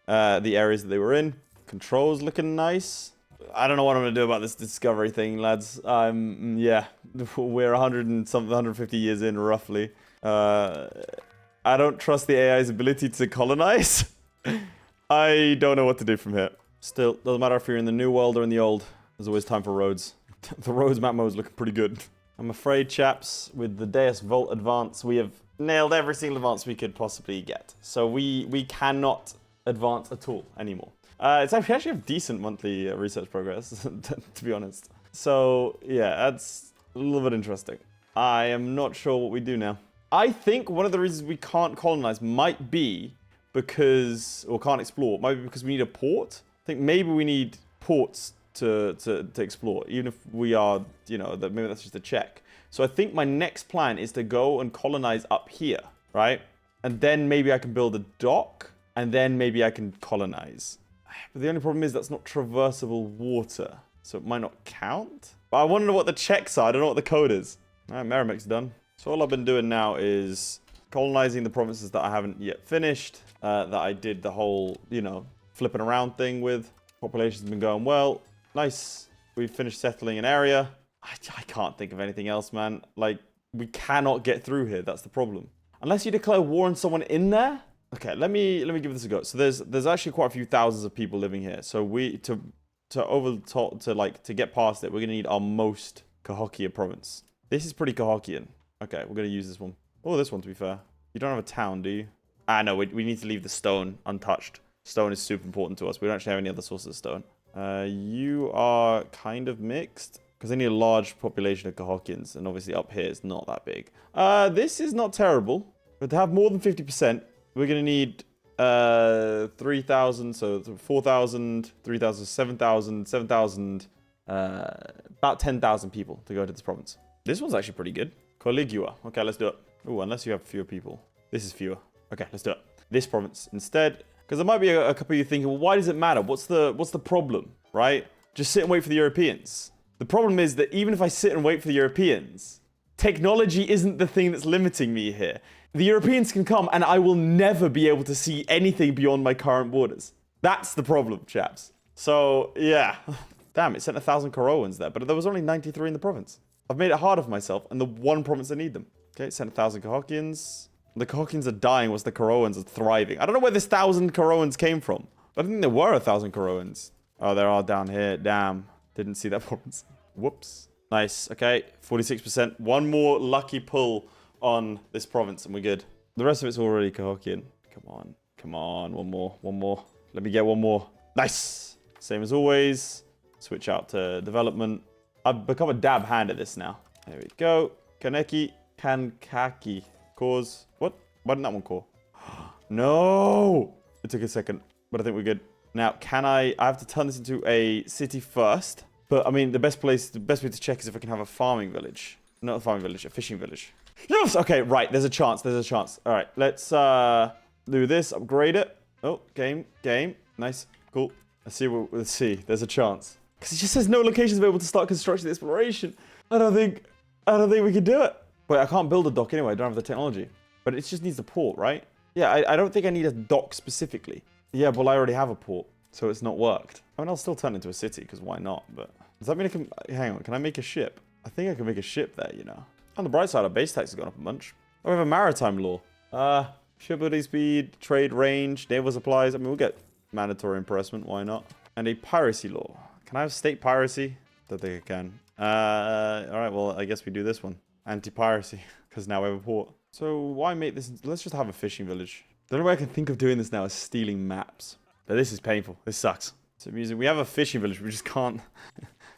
the areas that they were in. Controls looking nice. I don't know what I'm going to do about this discovery thing, lads. Yeah, we're 100 and something, 150 years in, roughly. I don't trust the AI's ability to colonize. I don't know what to do from here. Still, doesn't matter if you're in the new world or in the old. There's always time for roads. The roads map mode is looking pretty good. I'm afraid, chaps, with the Deus Volt advance, we have nailed every single advance we could possibly get. So we cannot advance at all anymore. It's actually have decent monthly research progress, to be honest. So, yeah, that's a little bit interesting. I am not sure what we do now. I think one of the reasons we can't colonize might be because, or can't explore, might be because we need a port. I think maybe we need ports to explore, even if we are, you know, that maybe that's just a check. So I think my next plan is to go and colonize up here, right? And then maybe I can build a dock, and then maybe I can colonize. But the only problem is that's not traversable water, so it might not count. But I want to know what the checks are. I don't know what the code is. All right, Merrimack's done. So all I've been doing now is colonizing the provinces that I haven't yet finished, that I did the whole, you know, flipping around thing with. Population's been going well. Nice. We've finished settling an area. I can't think of anything else, man. Like, we cannot get through here. That's the problem. Unless you declare war on someone in there. Okay, let me give this a go. So there's actually quite a few thousands of people living here. So to get past it, we're gonna need our most Cahokia province. This is pretty Cahokian. Okay, we're gonna use this one. Oh, this one, to be fair. You don't have a town, do you? Ah, no, we need to leave the stone untouched. Stone is super important to us. We don't actually have any other sources of stone. You are kind of mixed, because they need a large population of Cahokians, and obviously up here it's not that big. This is not terrible, but to have more than 50%, we're going to need 3,000, so 4,000, 3,000, 7,000, 7,000, about 10,000 people to go to this province. This one's actually pretty good. Caligula. Okay, let's do it. Oh, unless you have fewer people. This is fewer. Okay, let's do it. This province instead. Because there might be a couple of you thinking, well, why does it matter? What's the problem, right? Just sit and wait for the Europeans. The problem is that even if I sit and wait for the Europeans, technology isn't the thing that's limiting me here. The Europeans can come and I will never be able to see anything beyond my current borders. That's the problem, chaps. So, yeah. Damn, it sent 1,000 Caroans there, but there was only 93 in the province. I've made it harder for myself and the one province that need them. Okay, it sent 1,000 Cahokians. The Cahokians are dying whilst the Caroans are thriving. I don't know where this 1,000 Caroans came from. I don't think there were 1,000 Caroans. Oh, there are down here. Damn. Didn't see that province. Whoops. Nice. Okay, 46%. One more lucky pull on this province and we're good. The rest of it's already Cahokian. Come on. Come on. One more. One more. Let me get one more. Nice. Same as always. Switch out to development. I've become a dab hand at this now. There we go. Kankaki. Cause. What? Why didn't that one call? No! It took a second, but I think we're good. Now, I have to turn this into a city first. But, I mean, the best way to check is if I can have a farming village. Not a farming village, a fishing village. Yes! Okay, right, there's a chance, All right, let's do this, upgrade it. Oh, game. Nice, cool. Let's see, there's a chance. Because it just says no locations available to start construction exploration. I don't think we can do it. Wait, I can't build a dock anyway, I don't have the technology. But it just needs a port, right? Yeah, I don't think I need a dock specifically. Yeah, well, I already have a port, so it's not worked. I mean, I'll still turn it into a city, because why not? But does that mean I can... Hang on, can I make a ship? I think I can make a ship there, you know. On the bright side, our base tax has gone up a bunch. Oh, we have a maritime law. Shipbuilding speed, trade range, naval supplies. I mean, we'll get mandatory impressment, why not? And a piracy law. Can I have state piracy? Don't think I can. Alright, well, I guess we do this one. Anti-piracy, because now we have a port. So why make this... Let's just have a fishing village. The only way I can think of doing this now is stealing maps. But this is painful. This sucks. It's amusing. We have a fishing village. We just can't...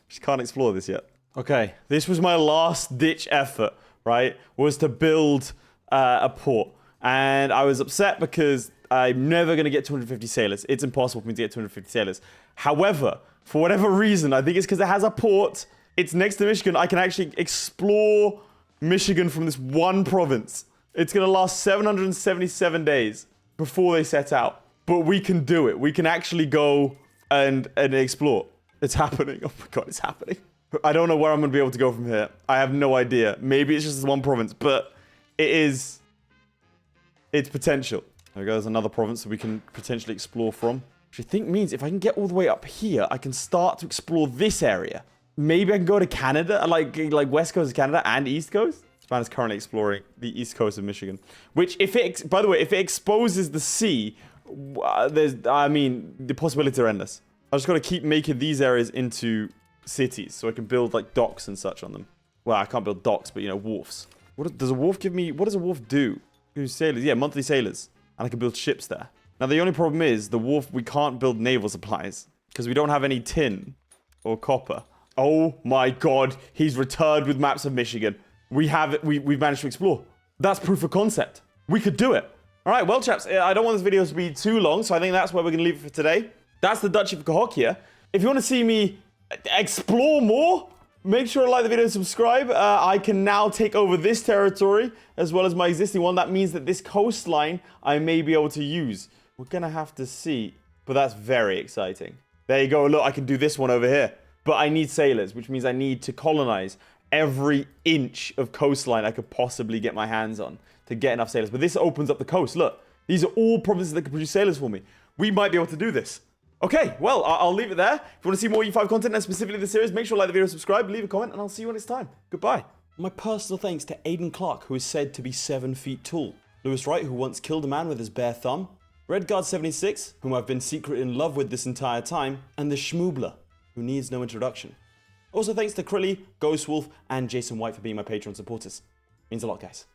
just can't explore this yet. Okay. This was my last-ditch effort, right? Was to build a port. And I was upset because I'm never going to get 250 sailors. It's impossible for me to get 250 sailors. However, for whatever reason, I think it's because it has a port. It's next to Michigan. I can actually explore Michigan from this one province. It's going to last 777 days before they set out. But we can do it. We can actually go and explore. It's happening. Oh my God, it's happening. I don't know where I'm going to be able to go from here. I have no idea. Maybe it's just one province, but it's potential. There goes another province that we can potentially explore from. Which I think means if I can get all the way up here, I can start to explore this area. Maybe I can go to Canada, like West Coast of Canada and East Coast. Japan is currently exploring the East Coast of Michigan. Which, by the way, if it exposes the sea, the possibilities are endless. I just got to keep making these areas into cities so I can build like docks and such on them. Well, I can't build docks, but you know, wharfs. Does a wharf give me? What does a wharf do? Sailors, yeah, monthly sailors, and I can build ships there. Now the only problem is the wharf. We can't build naval supplies because we don't have any tin or copper. Oh my God, he's returned with maps of Michigan. We've managed to explore. That's proof of concept. We could do it. All right, well, chaps, I don't want this video to be too long, so I think that's where we're going to leave it for today. That's the Duchy of Cahokia. If you want to see me explore more, make sure to like the video and subscribe. I can now take over this territory as well as my existing one. That means that this coastline I may be able to use. We're going to have to see, but that's very exciting. There you go. Look, I can do this one over here. But I need sailors, which means I need to colonize every inch of coastline I could possibly get my hands on to get enough sailors. But this opens up the coast. Look, these are all provinces that can produce sailors for me. We might be able to do this. Okay, well, I'll leave it there. If you want to see more EU5 content and specifically the series, make sure to like the video, subscribe, leave a comment, and I'll see you next time. Goodbye. My personal thanks to Aiden Clark, who is said to be 7 feet tall. Wright, who once killed a man with his bare thumb. Redguard76, whom I've been secretly in love with this entire time. And the Schmoobler, who needs no introduction. Also thanks to Crilly, Ghostwolf, and Jason White for being my Patreon supporters. Means a lot, guys.